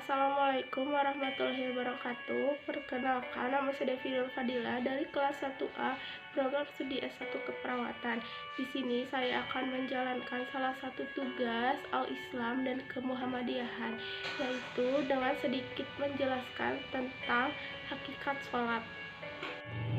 Assalamualaikum warahmatullahi wabarakatuh. Perkenalkan, nama saya Devi Nur Fadila dari kelas 1A program studi S1 Keperawatan. Di sini saya akan menjalankan salah satu tugas Al-Islam dan Kemuhammadiyahan, yaitu dengan sedikit menjelaskan tentang hakikat sholat.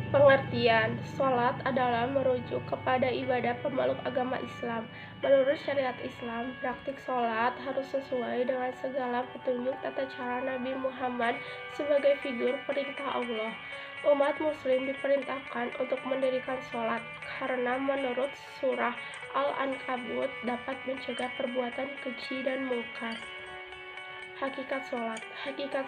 Pengertian, sholat adalah merujuk kepada ibadah pemeluk agama Islam. Menurut syariat Islam, praktik sholat harus sesuai dengan segala petunjuk tata cara Nabi Muhammad sebagai figur perintah Allah. Umat muslim diperintahkan untuk mendirikan sholat karena menurut surah Al-Ankabut dapat mencegah perbuatan keji dan mungkar. Hakikat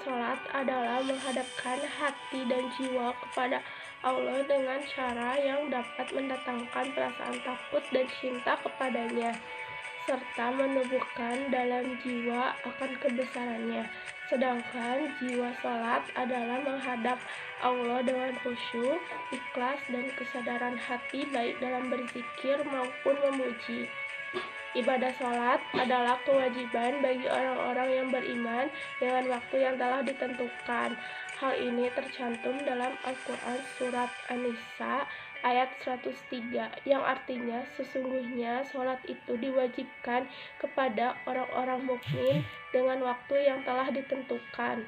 sholat adalah menghadapkan hati dan jiwa kepada Allah dengan cara yang dapat mendatangkan perasaan takut dan cinta kepadanya, serta menumbuhkan dalam jiwa akan kebesarannya. Sedangkan jiwa sholat adalah menghadap Allah dengan khusyuk, ikhlas, dan kesadaran hati baik dalam berzikir maupun memuji. Ibadah sholat adalah kewajiban bagi orang-orang yang beriman dengan waktu yang telah ditentukan. Hal ini tercantum dalam Al-Quran Surat An-Nisa ayat 103, yang artinya sesungguhnya sholat itu diwajibkan kepada orang-orang mukmin dengan waktu yang telah ditentukan.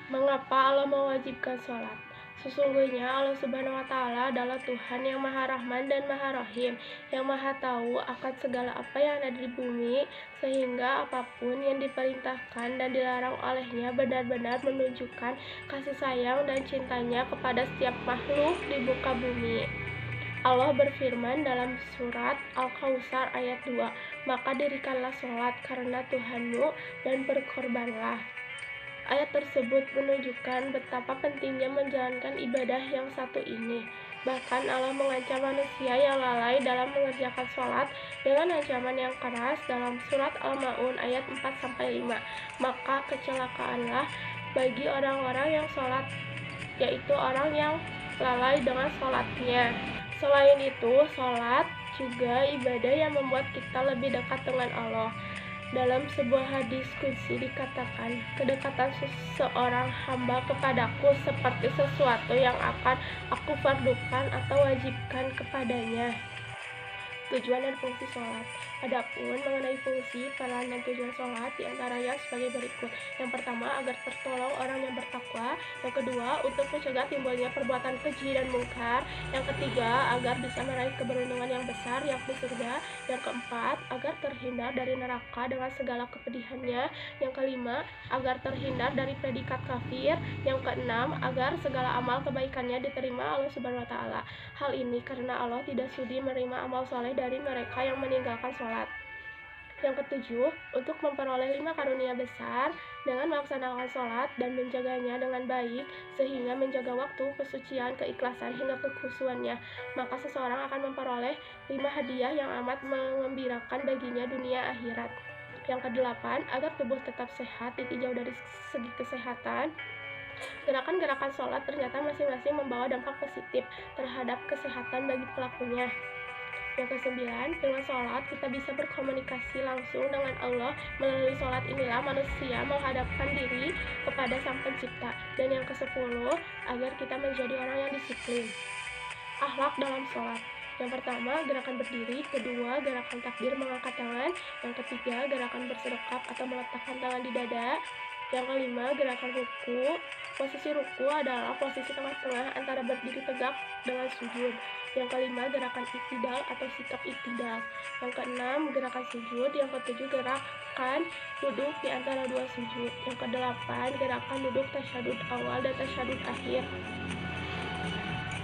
Mengapa Allah mewajibkan sholat? Sesungguhnya Allah Subhanahu wa Ta'ala adalah Tuhan yang Maha Rahman dan Maha Rahim, yang Maha Tahu akan segala apa yang ada di bumi, sehingga apapun yang diperintahkan dan dilarang olehnya benar-benar menunjukkan kasih sayang dan cintanya kepada setiap makhluk di muka bumi. Allah berfirman dalam surat Al-Kautsar ayat 2, "Maka dirikanlah sholat karena Tuhanmu dan berkorbanlah." Ayat tersebut menunjukkan betapa pentingnya menjalankan ibadah yang satu ini. Bahkan Allah mengancam manusia yang lalai dalam mengerjakan sholat dengan ancaman yang keras dalam surat Al-Ma'un ayat 4-5. Maka kecelakaanlah bagi orang-orang yang sholat, yaitu orang yang lalai dengan sholatnya. Selain itu, sholat juga ibadah yang membuat kita lebih dekat dengan Allah. Dalam sebuah hadis qudsi dikatakan, kedekatan seorang hamba kepadaku seperti sesuatu yang akan aku fardukan atau wajibkan kepadanya. Tujuan dan fungsi sholat. Adapun mengenai fungsi, peran, dan tujuan sholat diantaranya sebagai berikut. Yang pertama, agar tertolong orang yang bertakwa. Yang kedua, untuk mencegah timbulnya perbuatan keji dan mungkar. Yang ketiga, agar bisa meraih keberuntungan yang besar, yakni surga. Yang keempat, agar terhindar dari neraka dengan segala kepedihannya. Yang kelima, agar terhindar dari predikat kafir. Yang keenam, agar segala amal kebaikannya diterima Allah Subhanahu wa Ta'ala. Hal ini karena Allah tidak sudi menerima amal soleh dari mereka yang meninggalkan sholat. Yang ketujuh, untuk memperoleh 5 karunia besar dengan melaksanakan sholat dan menjaganya dengan baik, sehingga menjaga waktu, kesucian, keikhlasan, hingga kekhusyuannya, maka seseorang akan memperoleh 5 hadiah yang amat mengembirakan baginya dunia akhirat. Yang kedelapan, agar tubuh tetap sehat, ditinjau dari segi kesehatan. Gerakan-gerakan sholat ternyata masing-masing membawa dampak positif terhadap kesehatan bagi pelakunya. Yang kesembilan, dengan sholat kita bisa berkomunikasi langsung dengan Allah. Melalui sholat inilah manusia menghadapkan diri kepada Sang Pencipta. Dan yang kesepuluh, agar kita menjadi orang yang disiplin. Akhlak dalam sholat. Yang pertama, gerakan berdiri. Kedua, gerakan takbir mengangkat tangan. Yang ketiga, gerakan bersedekap atau meletakkan tangan di dada. Yang kelima, gerakan ruku. Posisi ruku adalah posisi tengah-tengah antara berdiri tegak dengan sujud. Yang kelima, gerakan iktidal atau sikap iktidal. Yang keenam, gerakan sujud. Yang ketujuh, gerakan duduk di antara dua sujud. Yang kedelapan, gerakan duduk tasyahud awal dan tasyahud akhir.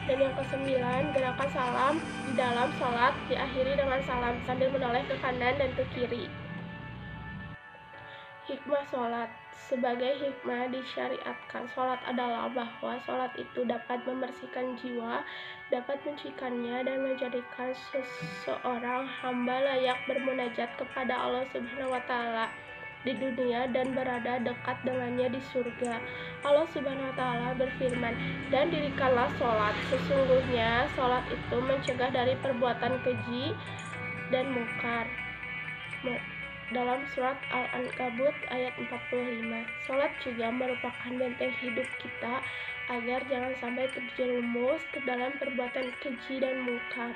Dan yang kesembilan, gerakan salam di dalam sholat diakhiri dengan salam sambil menoleh ke kanan dan ke kiri. Hikmah sholat. Sebagai hikmah disyariatkan sholat adalah bahwa sholat itu dapat membersihkan jiwa, dapat menyucikannya, dan menjadikan seseorang hamba layak bermunajat kepada Allah Subhanahu wa Ta'ala di dunia dan berada dekat dengannya di surga. Allah Subhanahu wa Ta'ala berfirman, "Dan dirikanlah sholat, sesungguhnya sholat itu mencegah dari perbuatan keji dan mungkar." dalam surat Al-Ankabut ayat 45. Sholat juga merupakan benteng hidup kita agar jangan sampai terjerumus ke dalam perbuatan keji dan mungkar.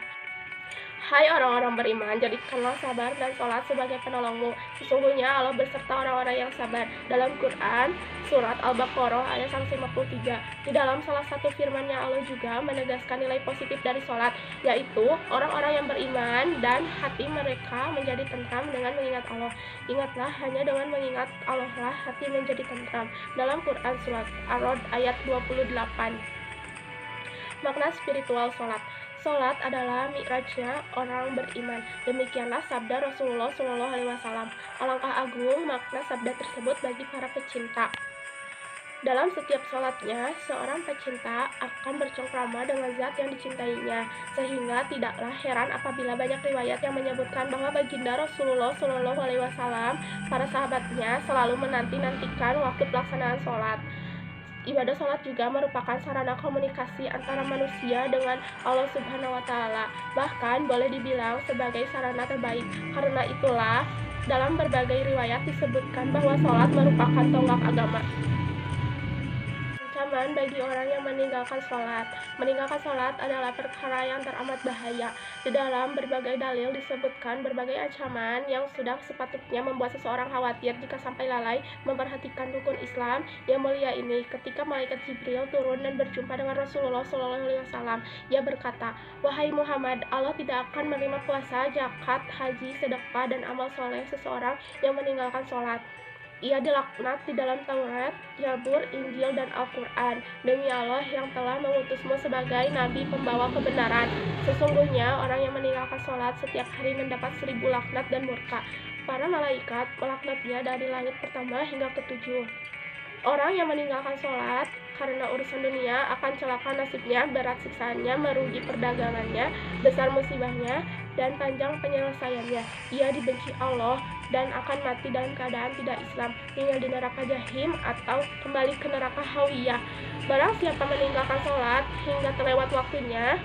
Hai orang-orang beriman, jadikanlah sabar dan sholat sebagai penolongmu. Sesungguhnya Allah berserta orang-orang yang sabar. Dalam Quran, surat Al-Baqarah ayat 153. Di dalam salah satu firman-Nya Allah juga menegaskan nilai positif dari sholat, yaitu orang-orang yang beriman dan hati mereka menjadi tentram dengan mengingat Allah. Ingatlah, hanya dengan mengingat Allah lah hati menjadi tentram. Dalam Quran surat Ar-Rod ayat 28. Makna spiritual sholat. Sholat adalah mi'rajnya orang beriman. Demikianlah sabda Rasulullah SAW. Alangkah agung makna sabda tersebut bagi para pecinta. Dalam setiap sholatnya, seorang pecinta akan bercengkrama dengan zat yang dicintainya, sehingga tidaklah heran apabila banyak riwayat yang menyebutkan bahwa baginda Rasulullah SAW, para sahabatnya selalu menanti-nantikan waktu pelaksanaan sholat. Ibadah sholat juga merupakan sarana komunikasi antara manusia dengan Allah Subhanahu wa Ta'ala. Bahkan boleh dibilang sebagai sarana terbaik. Karena itulah, dalam berbagai riwayat disebutkan bahwa sholat merupakan tonggak agama. Ancaman bagi orang yang meninggalkan sholat. Meninggalkan sholat adalah perkara yang teramat bahaya. Di dalam berbagai dalil disebutkan berbagai ancaman yang sudah sepatutnya membuat seseorang khawatir jika sampai lalai memperhatikan rukun Islam yang mulia ini. Ketika malaikat Jibril turun dan berjumpa dengan Rasulullah SAW, ia berkata, "Wahai Muhammad, Allah tidak akan menerima puasa, zakat, haji, sedekah, dan amal soleh seseorang yang meninggalkan sholat. Ia dilaknat di dalam Taurat, Zabur, Injil, dan Al-Quran. Demi Allah yang telah mengutusmu sebagai Nabi pembawa kebenaran. Sesungguhnya orang yang meninggalkan sholat setiap hari mendapat 1000 laknat dan murka. Para malaikat melaknatnya dari langit pertama hingga ketujuh. Orang yang meninggalkan sholat karena urusan dunia akan celaka nasibnya, berat siksaannya, merugi perdagangannya, besar musibahnya, dan panjang penyelesaiannya. Ia dibenci Allah dan akan mati dalam keadaan tidak Islam, tinggal di neraka Jahim atau kembali ke neraka Hawiyah. Barang siapa meninggalkan sholat hingga terlewat waktunya,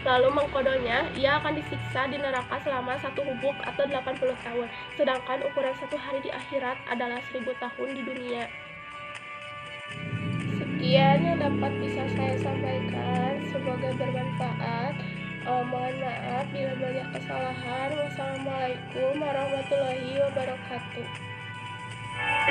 lalu mengkodonya, ia akan disiksa di neraka selama 1 hubuk atau 80 tahun. Sedangkan ukuran 1 hari di akhirat adalah 1000 tahun di dunia. Sekian yang dapat bisa saya sampaikan, semoga bermanfaat. Mohon maaf bila banyak kesalahan. Wassalamualaikum warahmatullahi wabarakatuh.